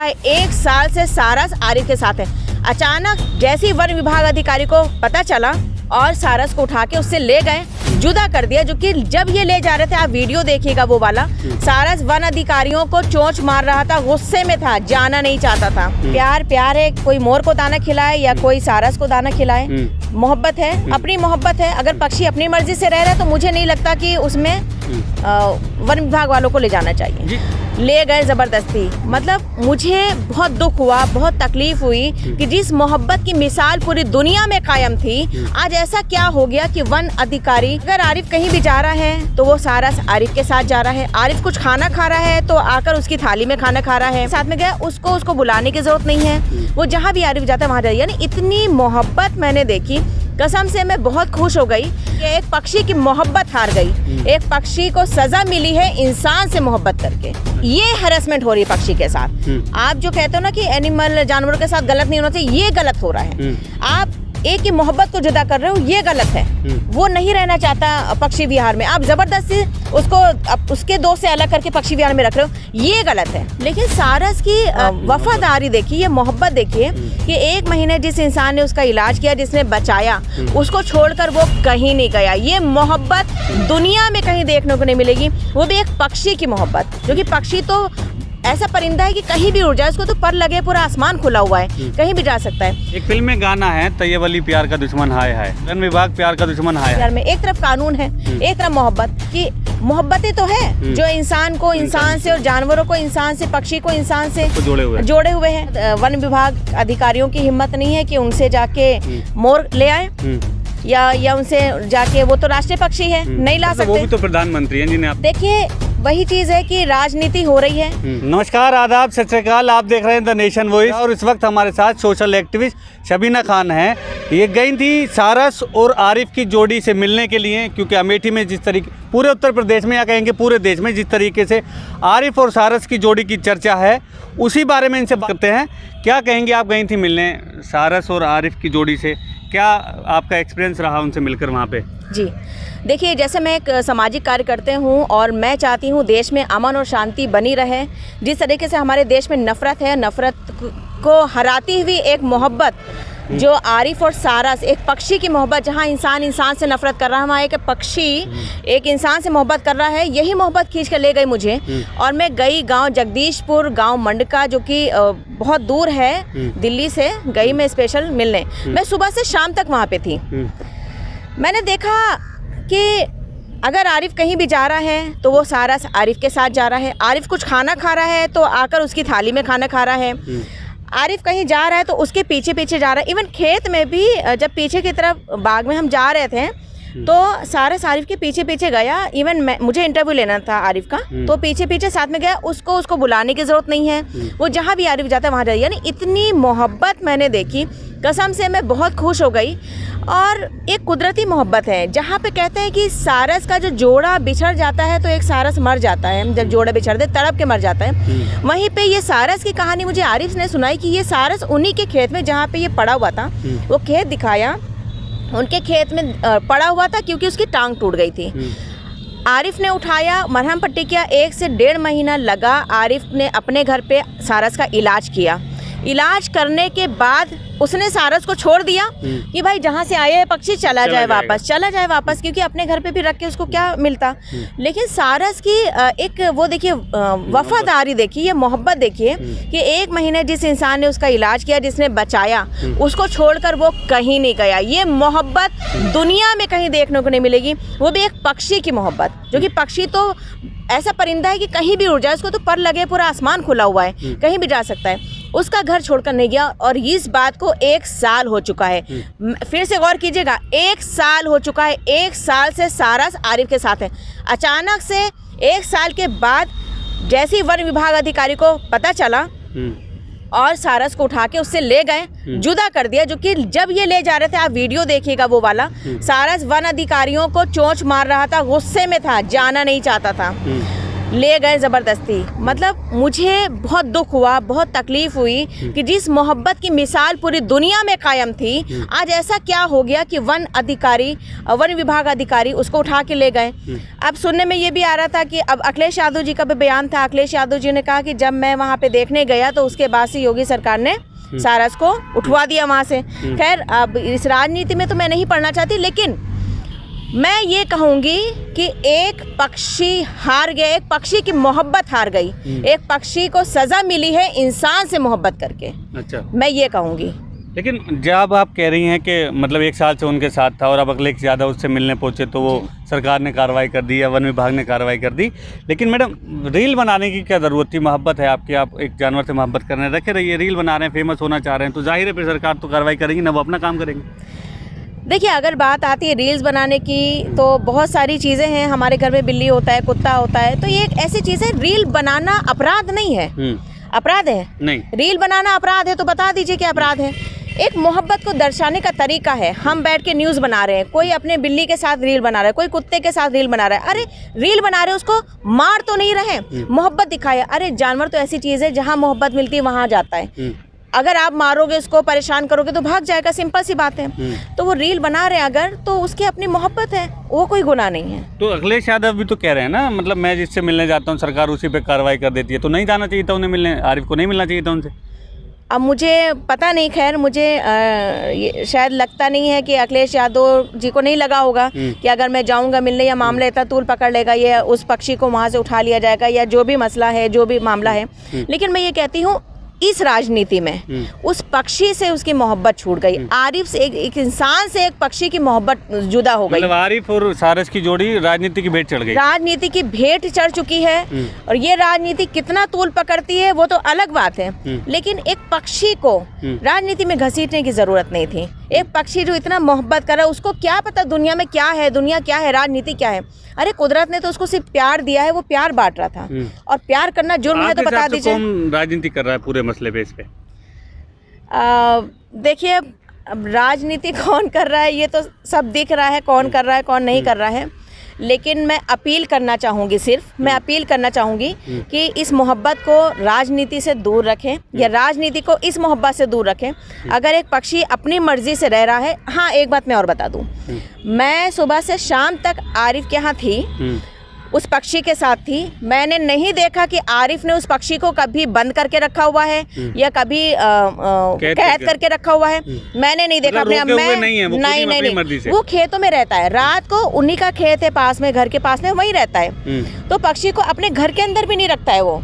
एक साल से सारस आरिफ के साथ है। अचानक जैसे ही वन विभाग अधिकारी को पता चला और सारस को उठा के उससे ले गए, जुदा कर दिया। जो कि जब ये ले जा रहे थे, आप वीडियो देखिएगा वो वाला, सारस वन अधिकारियों को चोंच मार रहा था, गुस्से में था, जाना नहीं चाहता था। प्यार प्यार है, कोई मोर को दाना खिलाए या कोई सारस को दाना खिलाए, मोहब्बत है, अपनी मोहब्बत है। अगर पक्षी अपनी मर्जी से रह रहा है तो मुझे नहीं लगता कि उसमें वन विभाग वालों को ले जाना चाहिए। ले गए जबरदस्ती। मतलब मुझे बहुत दुख हुआ, बहुत तकलीफ हुई कि जिस मोहब्बत की मिसाल पूरी दुनिया में कायम थी, आज ऐसा क्या हो गया कि वन अधिकारी, अगर आरिफ कहीं भी जा रहा है तो वो सारस आरिफ के साथ जा रहा है। आरिफ कुछ खाना खा रहा है तो आकर उसकी थाली में खाना खा रहा है, साथ में गया, उसको बुलाने की जरूरत नहीं है। वो जहाँ भी आरिफ जाता है वहाँ जाए। यानी इतनी मोहब्बत मैंने देखी, कसम से मैं बहुत खुश हो गई कि एक पक्षी की मोहब्बत हार गई। एक पक्षी को सजा मिली है इंसान से मोहब्बत करके। ये हैरेसमेंट हो रही है पक्षी के साथ। आप जो कहते हो ना कि एनिमल, जानवरों के साथ गलत नहीं होना चाहिए, ये गलत हो रहा है। आप एक की मोहब्बत को जुदा कर रहे हो, ये गलत है। वो नहीं रहना चाहता पक्षी विहार में, आप जबरदस्ती उसको उसके दोस्त से अलग करके पक्षी विहार में रख रहे हो, ये गलत है। लेकिन सारस की वफादारी देखिए, ये मोहब्बत देखिए कि 1 महीने जिस इंसान ने उसका इलाज किया, जिसने बचाया, उसको छोड़कर वो कहीं नहीं गया। ये मोहब्बत दुनिया में कहीं देखने को नहीं मिलेगी, वो भी एक पक्षी की मोहब्बत। जो कि पक्षी तो ऐसा परिंदा है कि कहीं भी उड़ जाए, उसको तो पर लगे, पूरा आसमान खुला हुआ है, कहीं भी जा सकता है। एक फिल्म में गाना है, तैयब अली प्यार का दुश्मन हाय हाय, वन विभाग प्यार का दुश्मन हाय हाय। में एक तरफ कानून है, एक तरफ मोहब्बत की मोहब्बतें तो है जो इंसान को इंसान से और जानवरों को इंसान से, पक्षी को इंसान से जोड़े हुए हैं। वन विभाग अधिकारियों की हिम्मत नहीं है कि उनसे जाके मोर ले आए या उनसे जाके, वो तो राष्ट्रीय पक्षी है, नहीं ला सकते। वो भी तो प्रधानमंत्री हैं जिन्हें आप देखिए, वही चीज है कि राजनीति हो रही है। नमस्कार, आदाब, सत श्री अकाल। आप देख रहे हैं द नेशन वॉइस और इस वक्त हमारे साथ सोशल एक्टिविस्ट शबीना खान हैं। ये गई थी सारस और आरिफ की जोड़ी से मिलने के लिए, क्योंकि अमेठी में जिस तरीके, पूरे उत्तर प्रदेश में या कहेंगे पूरे देश में जिस तरीके से आरिफ और सारस की जोड़ी की चर्चा है, उसी बारे में इनसे बात करते हैं। क्या कहेंगे, आप गई थी मिलने सारस और आरिफ की जोड़ी से, क्या आपका एक्सपीरियंस रहा उनसे मिलकर वहाँ पे? जी देखिए, जैसे मैं एक सामाजिक कार्यकर्ता हूँ और मैं चाहती हूँ देश में अमन और शांति बनी रहे। जिस तरीके से हमारे देश में नफ़रत है, नफ़रत को हराती हुई एक मोहब्बत जो आरिफ और सारस, एक पक्षी की मोहब्बत, जहाँ इंसान इंसान से नफरत कर रहा है, वहाँ एक पक्षी एक इंसान से मोहब्बत कर रहा है, यही मोहब्बत खींच कर ले गई मुझे। और मैं गई गांव जगदीशपुर, गांव मंडका, जो कि बहुत दूर है दिल्ली से, गई मैं स्पेशल मिलने। मैं सुबह से शाम तक वहाँ पे थी। मैंने देखा कि अगर आरिफ कहीं भी जा रहा है तो वो सारस आरिफ के साथ जा रहा है। आरिफ कुछ खाना खा रहा है तो आकर उसकी थाली में खाना खा रहा है। आरिफ कहीं जा रहा है तो उसके पीछे पीछे जा रहा है। इवन खेत में भी जब पीछे की तरफ बाग में हम जा रहे थे तो सारस आरिफ के पीछे पीछे गया। इवन मुझे इंटरव्यू लेना था आरिफ का, तो पीछे पीछे साथ में गया। उसको बुलाने की ज़रूरत नहीं है, वो जहाँ भी आरिफ जाता है वहाँ जाए। यानी इतनी मोहब्बत मैंने देखी, कसम से मैं बहुत खुश हो गई। और एक कुदरती मोहब्बत है, जहाँ पे कहते हैं कि सारस का जो जोड़ा बिछड़ जाता है तो एक सारस मर जाता है, जब जोड़ा बिछड़ दे तड़प के मर जाता है। वहीं पे ये सारस की कहानी मुझे आरिफ ने सुनाई कि ये सारस उन्हीं के खेत में, जहाँ पे ये पड़ा हुआ था, वो खेत दिखाया, उनके खेत में पड़ा हुआ था क्योंकि उसकी टांग टूट गई थी। आरिफ ने उठाया, मरहम पट्टी किया, 1 से 1.5 महीना लगा। आरिफ ने अपने घर पे सारस का इलाज किया। इलाज करने के बाद उसने सारस को छोड़ दिया कि भाई जहाँ से आए पक्षी चला जाए वापस, क्योंकि अपने घर पे भी रख के उसको क्या मिलता। लेकिन सारस की एक वो देखिए वफादारी देखिए, ये मोहब्बत देखिए कि 1 महीने जिस इंसान ने उसका इलाज किया, जिसने बचाया, उसको छोड़कर वो कहीं नहीं गया। ये मोहब्बत दुनिया में कहीं देखने को नहीं मिलेगी, वो भी एक पक्षी की मोहब्बत। जो कि पक्षी तो ऐसा परिंदा है कि कहीं भी उड़ जाए, उसको तो पर लगे, पूरा आसमान खुला हुआ है, कहीं भी जा सकता है। उसका घर छोड़कर नहीं गया। और इस बात को 1 साल हो चुका है। फिर से गौर कीजिएगा, 1 साल हो चुका है। 1 साल से सारस आरिफ के साथ है। अचानक से 1 साल के बाद जैसे ही वन विभाग अधिकारी को पता चला और सारस को उठा के उससे ले गए, जुदा कर दिया। जो कि जब ये ले जा रहे थे, आप वीडियो देखिएगा वो वाला, सारस वन अधिकारियों को चोंच मार रहा था, गुस्से में था, जाना नहीं चाहता था। ले गए ज़बरदस्ती। मतलब मुझे बहुत दुख हुआ, बहुत तकलीफ़ हुई कि जिस मोहब्बत की मिसाल पूरी दुनिया में कायम थी, आज ऐसा क्या हो गया कि वन विभाग अधिकारी उसको उठा के ले गए। अब सुनने में ये भी आ रहा था कि अब अखिलेश यादव जी का भी बयान था। अखिलेश यादव जी ने कहा कि जब मैं वहाँ पे देखने गया तो उसके बाद से योगी सरकार ने सारस को उठवा दिया वहाँ से। खैर, अब इस राजनीति में तो मैं नहीं पढ़ना चाहती, लेकिन मैं ये कहूँगी कि एक पक्षी हार गया, एक पक्षी की मोहब्बत हार गई, एक पक्षी को सज़ा मिली है इंसान से मोहब्बत करके। अच्छा, मैं ये कहूँगी। लेकिन जब आप कह रही हैं कि मतलब 1 साल से उनके साथ था और अब अखिलेश यादव उससे मिलने पहुंचे तो वो सरकार ने कार्रवाई कर दी या वन विभाग ने कार्रवाई कर दी, लेकिन मैडम रील बनाने की क्या ज़रूरत थी? मोहब्बत है आपकी, आप एक जानवर से मोहब्बत करने रखे रहिए। रील बना रहे हैं, फेमस होना चाह रहे हैं, तो जाहिर है फिर सरकार तो कार्रवाई करेगी ना, वो अपना काम करेंगे। देखिए, अगर बात आती है रील्स बनाने की तो बहुत सारी चीज़ें हैं। हमारे घर में बिल्ली होता है, कुत्ता होता है, तो ये एक ऐसी चीज़ है। रील बनाना अपराध नहीं है। अपराध है? नहीं। रील बनाना अपराध है तो बता दीजिए क्या अपराध है। एक मोहब्बत को दर्शाने का तरीका है। हम बैठ के न्यूज़ बना रहे हैं, कोई अपने बिल्ली के साथ रील बना रहा है, कोई कुत्ते के साथ रील बना रहा है। अरे रील बना रहे, उसको मार तो नहीं रहे, मोहब्बत दिखाया। अरे जानवर तो ऐसी चीज़ है, जहाँ मोहब्बत मिलती है वहाँ जाता है। अगर आप मारोगे, उसको परेशान करोगे तो भाग जाएगा, सिंपल सी बात है। तो वो रील बना रहे हैं अगर, तो उसकी अपनी मोहब्बत है, वो कोई गुनाह नहीं है। तो अखिलेश यादव भी तो कह रहे हैं ना, मतलब मैं जिससे मिलने जाता हूँ सरकार उसी पे कार्रवाई कर देती है, तो नहीं जाना चाहिए था उन्हें मिलने, आरिफ को नहीं मिलना चाहिए था उनसे। अब मुझे पता नहीं, खैर मुझे ये शायद लगता नहीं है कि अखिलेश यादव जी को नहीं लगा होगा कि अगर मैं जाऊंगा मिलने या मामला इतना तूल पकड़ लेगा, या उस पक्षी को वहाँ से उठा लिया जाएगा, या जो भी मसला है, जो भी मामला है। लेकिन मैं ये कहती हूँ, इस राजनीति में उस पक्षी से उसकी मोहब्बत छूट गई। आरिफ से, एक इंसान से एक पक्षी की मोहब्बत जुदा हो गई। मतलब आरिफ और सारस की जोड़ी राजनीति की भेंट चढ़ गई, राजनीति की भेंट चढ़ चुकी है। और ये राजनीति कितना तूल पकड़ती है वो तो अलग बात है, लेकिन एक पक्षी को राजनीति में घसीटने की जरूरत नहीं थी। एक पक्षी जो इतना मोहब्बत कर रहा है, उसको क्या पता दुनिया में क्या है, दुनिया क्या है, राजनीति क्या है। अरे कुदरत ने तो उसको सिर्फ प्यार दिया है, वो प्यार बांट रहा था। और प्यार करना जुर्म है तो बता दीजिए। कौन राजनीति कर रहा है पूरे मसले पे इस पे? देखिए, अब राजनीति कौन कर रहा है ये तो सब दिख रहा है, कौन कर रहा है कौन नहीं कर रहा है। लेकिन मैं अपील करना चाहूँगी, मैं अपील करना चाहूँगी कि इस मोहब्बत को राजनीति से दूर रखें, या राजनीति को इस मोहब्बत से दूर रखें। अगर एक पक्षी अपनी मर्जी से रह रहा है, हाँ एक बात मैं और बता दूँ, मैं सुबह से शाम तक आरिफ के यहाँ थी, उस पक्षी के साथ थी। मैंने नहीं देखा कि आरिफ ने उस पक्षी को कभी बंद करके रखा हुआ है या कभी कैद करके रखा हुआ है। मैंने नहीं देखा। अपने नहीं, वो खेतों में रहता है। रात को उन्हीं का खेत है पास में, घर के पास में, वहीं रहता है। तो पक्षी को अपने घर के अंदर भी नहीं रखता है वो।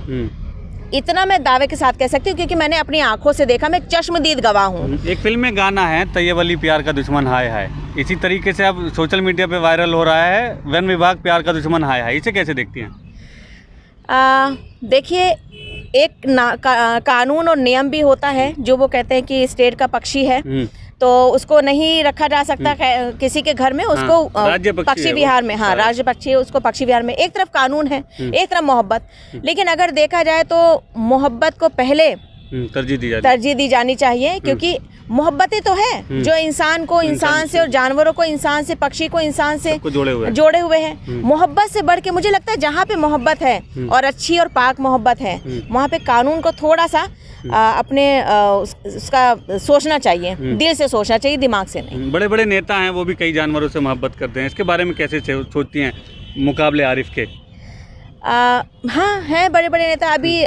इतना मैं दावे के साथ कह सकती हूँ, क्योंकि मैंने अपनी आंखों से देखा, मैं चश्मदीद गवाह हूँ। एक फिल्म में गाना है, तैयब अली प्यार का दुश्मन हाय हाय, इसी तरीके से अब सोशल मीडिया पे वायरल हो रहा है वन विभाग प्यार का दुश्मन हाय हाय, इसे कैसे देखती हैं? देखिए, एक कानून और नियम भी होता है, जो वो कहते हैं कि स्टेट का पक्षी है तो उसको नहीं रखा जा सकता किसी के घर में, उसको पक्षी विहार में, हाँ राज्य पक्षी है, उसको पक्षी विहार में। एक तरफ कानून है, एक तरफ मोहब्बत। लेकिन अगर देखा जाए तो मोहब्बत को पहले तरजीह दी जानी चाहिए, क्योंकि मोहब्बतें तो है जो इंसान को इंसान से और जानवरों को इंसान से, पक्षी को इंसान से जोड़े हुए हैं। मोहब्बत से बढ़ के मुझे लगता है जहाँ पे मोहब्बत है और अच्छी और पाक मोहब्बत है, वहाँ पे कानून को थोड़ा सा अपने उसका सोचना चाहिए, दिल से सोचना चाहिए, दिमाग से नहीं। बड़े बड़े नेता हैं, वो भी कई जानवरों से मोहब्बत करते हैं, इसके बारे में कैसे सोचती हैं मुकाबले आरिफ के? हाँ, हैं बड़े बड़े नेता। अभी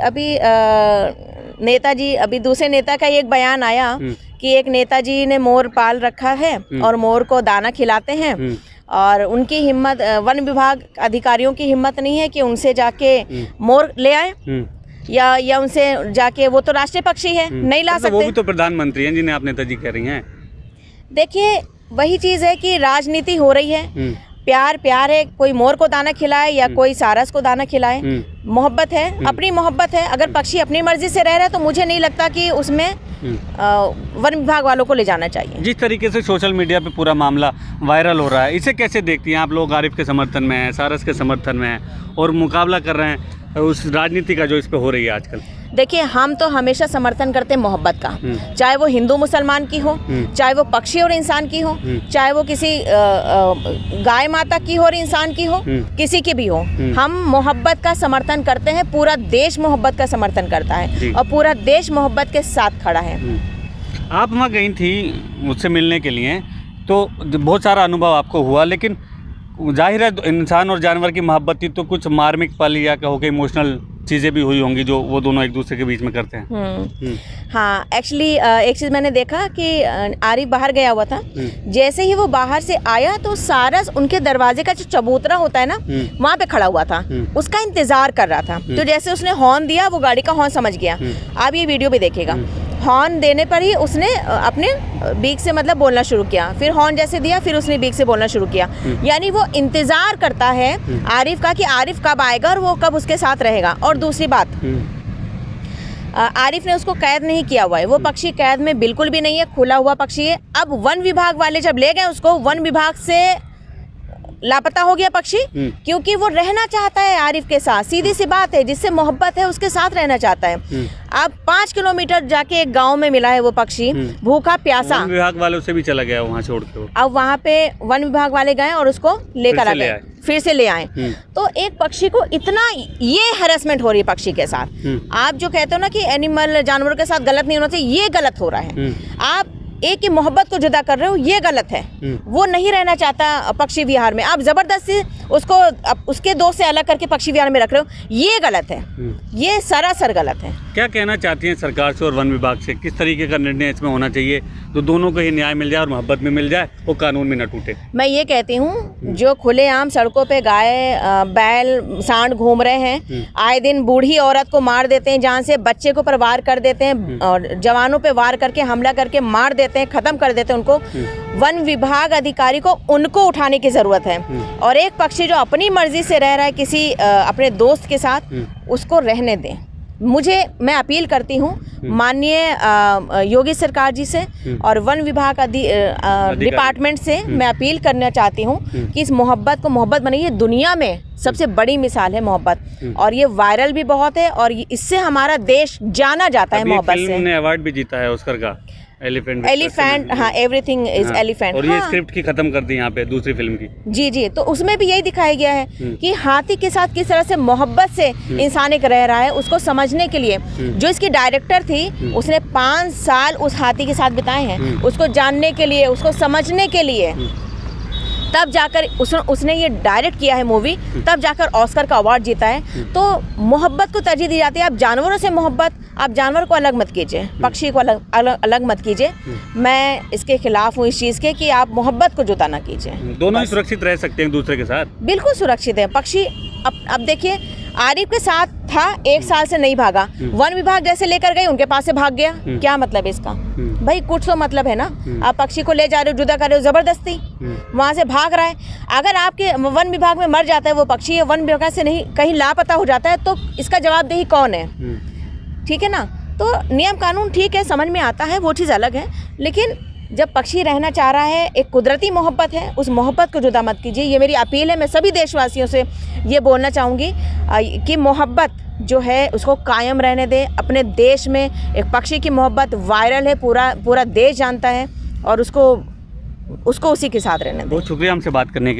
नेताजी, अभी दूसरे नेता का एक बयान आया कि एक नेताजी ने मोर पाल रखा है और मोर को दाना खिलाते हैं, और उनकी हिम्मत, वन विभाग अधिकारियों की हिम्मत नहीं है कि उनसे जाके मोर ले आए या उनसे जाके, वो तो राष्ट्रीय पक्षी है, नहीं ला सकते। वो भी तो प्रधानमंत्री हैं जिन्हें आप नेताजी कह रही हैं। देखिए, वही चीज़ है कि राजनीति हो रही है। प्यार है, कोई मोर को दाना खिलाए या कोई सारस को दाना खिलाए, मोहब्बत है, अपनी मोहब्बत है। अगर पक्षी अपनी मर्जी से रह रहा है तो मुझे नहीं लगता कि उसमें वन विभाग वालों को ले जाना चाहिए। जिस तरीके से सोशल मीडिया पे पूरा मामला वायरल हो रहा है, इसे कैसे देखती हैं आप लोग? आरिफ के समर्थन में हैं, सारस के समर्थन में हैं, और मुकाबला कर रहे हैं उस राजनीति का जो इस पे हो रही है आजकल। देखिए, हम तो हमेशा समर्थन करते हैं मोहब्बत का, चाहे वो हिंदू मुसलमान की हो, चाहे वो पक्षी और इंसान की हो, चाहे वो किसी गाय माता की हो और इंसान की हो, किसी की भी हो। हम मोहब्बत का समर्थन करते हैं, पूरा देश मोहब्बत का समर्थन करता है और पूरा देश मोहब्बत के साथ खड़ा है। आप वहाँ गई थी मुझसे मिलने के लिए, तो बहुत सारा अनुभव आपको हुआ, लेकिन जाहिर है इंसान और जानवर की मोहब्बत थी, तो कुछ मार्मिक पल या कहो कि इमोशनल चीज़ें भी हुई होंगी जो वो दोनों एक दूसरे के बीच में करते हैं। हाँ, एक्चुअली एक चीज़ मैंने देखा कि आरिफ बाहर गया हुआ था। जैसे ही वो बाहर से आया तो सारस उनके दरवाजे का जो चबूतरा होता है ना, वहाँ पे खड़ा हुआ था, उसका इंतजार कर रहा था। तो जैसे उसने हॉर्न दिया, वो गाड़ी का हॉर्न समझ गया। आप ये वीडियो भी देखिएगा, हॉर्न देने पर ही उसने अपने बीक से मतलब बोलना शुरू किया। फिर हॉर्न जैसे दिया, फिर उसने बीक से बोलना शुरू किया। यानी वो इंतज़ार करता है आरिफ का कि आरिफ कब आएगा और वो कब उसके साथ रहेगा। और दूसरी बात, आरिफ ने उसको कैद नहीं किया हुआ है, वो पक्षी कैद में बिल्कुल भी नहीं है, खुला हुआ पक्षी है। अब वन विभाग वाले जब ले गए उसको, वन विभाग से लापता हो गया पक्षी, क्योंकि वो रहना चाहता है आरिफ के साथ। सीधी सी बात है, जिससे मोहब्बत है उसके साथ रहना चाहता है। अब 5 किलोमीटर जाके एक गांव में मिला है वो पक्षी, भूखा प्यासा। वन विभाग वालों से भी चला गया वहाँ छोड़ के। अब वहाँ पे वन विभाग वाले गए और उसको लेकर आ गए, फिर से ले आए। तो एक पक्षी को इतना ये हैरेसमेंट हो रही है पक्षी के साथ। आप जो कहते हो ना कि एनिमल जानवरों के साथ गलत नहीं होना चाहिए, ये गलत हो रहा है। आप एक की मोहब्बत को जुदा कर रहे हो, ये गलत है। वो नहीं रहना चाहता पक्षी विहार में, आप जबरदस्ती उसको उसके दोस्त से अलग करके पक्षी विहार में रख रहे हो, ये गलत है, ये सरासर गलत है। क्या कहना चाहती हैं सरकार से और वन विभाग से, किस तरीके का निर्णय इसमें होना चाहिए तो दोनों को ही न्याय मिल जाए और मोहब्बत में मिल जाए और कानून में न टूटे? मैं ये कहती हूँ, जो खुलेआम सड़कों पे गाय बैल सांड घूम रहे हैं, आए दिन बूढ़ी औरत को मार देते हैं, जहाँ से बच्चे को पर वार कर देते हैं और जवानों पे वार करके हमला करके मार देते हैं, खत्म कर देते हैं उनको। वन विभाग अधिकारी को उनको उठाने की जरूरत है। और एक पक्षी जो अपनी मर्जी से रह रहा है किसी अपने दोस्त के साथ, उसको रहने दें। मैं अपील करती हूँ माननीय योगी सरकार जी से और वन विभाग डिपार्टमेंट से मैं अपील करना चाहती हूँ कि इस मोहब्बत को मोहब्बत बनाइए। दुनिया में सबसे बड़ी मिसाल है मोहब्बत, और ये वायरल भी बहुत है और इससे हमारा देश जाना जाता है मोहब्बत से। फिल्म ने अवार्ड भी जीता है ऑस्कर का, एलिफेंट। हाँ, एवरीथिंग इज एलिफेंट। और ये स्क्रिप्ट की खत्म कर दी यहाँ पे दूसरी फिल्म की। जी, तो उसमें भी यही दिखाया गया है कि हाथी के साथ किस तरह से मोहब्बत से इंसान एक रह रहा है। उसको समझने के लिए जो इसकी डायरेक्टर थी, उसने 5 साल उस हाथी के साथ बिताए हैं, उसको जानने के लिए, उसको समझने के लिए। तब जाकर उसने ये डायरेक्ट किया है मूवी, तब जाकर ऑस्कर का अवार्ड जीता है। तो मोहब्बत को तरजीह दी जाती है। आप जानवरों से मोहब्बत, आप जानवर को अलग मत कीजिए, पक्षी को अलग मत कीजिए। मैं इसके खिलाफ हूँ इस चीज़ के कि आप मोहब्बत को जुदा ना कीजिए। दोनों ही सुरक्षित रह सकते हैं दूसरे के साथ, बिल्कुल सुरक्षित है पक्षी। अब देखिए, आरिफ के साथ था, 1 साल से नहीं भागा, वन विभाग जैसे लेकर गए उनके पास से भाग गया। क्या मतलब है इसका? भाई कुछ तो मतलब है ना। आप पक्षी को ले जा रहे हो, जुदा कर रहे हो जबरदस्ती, वहां से भाग रहा है। अगर आपके वन विभाग में मर जाता है वो पक्षी, या वन विभाग से नहीं कहीं लापता हो जाता है, तो इसका जवाबदेही कौन है? ठीक है ना। तो नियम कानून ठीक है, समझ में आता है, वो चीज़ अलग है। लेकिन जब पक्षी रहना चाह रहा है, एक कुदरती मोहब्बत है, उस मोहब्बत को जुदा मत कीजिए। ये मेरी अपील है। मैं सभी देशवासियों से ये बोलना चाहूँगी कि मोहब्बत जो है उसको कायम रहने दें। अपने देश में एक पक्षी की मोहब्बत वायरल है, पूरा देश जानता है, और उसको उसी के साथ रहने दें। बहुत शुक्रिया हमसे बात करने के लिए।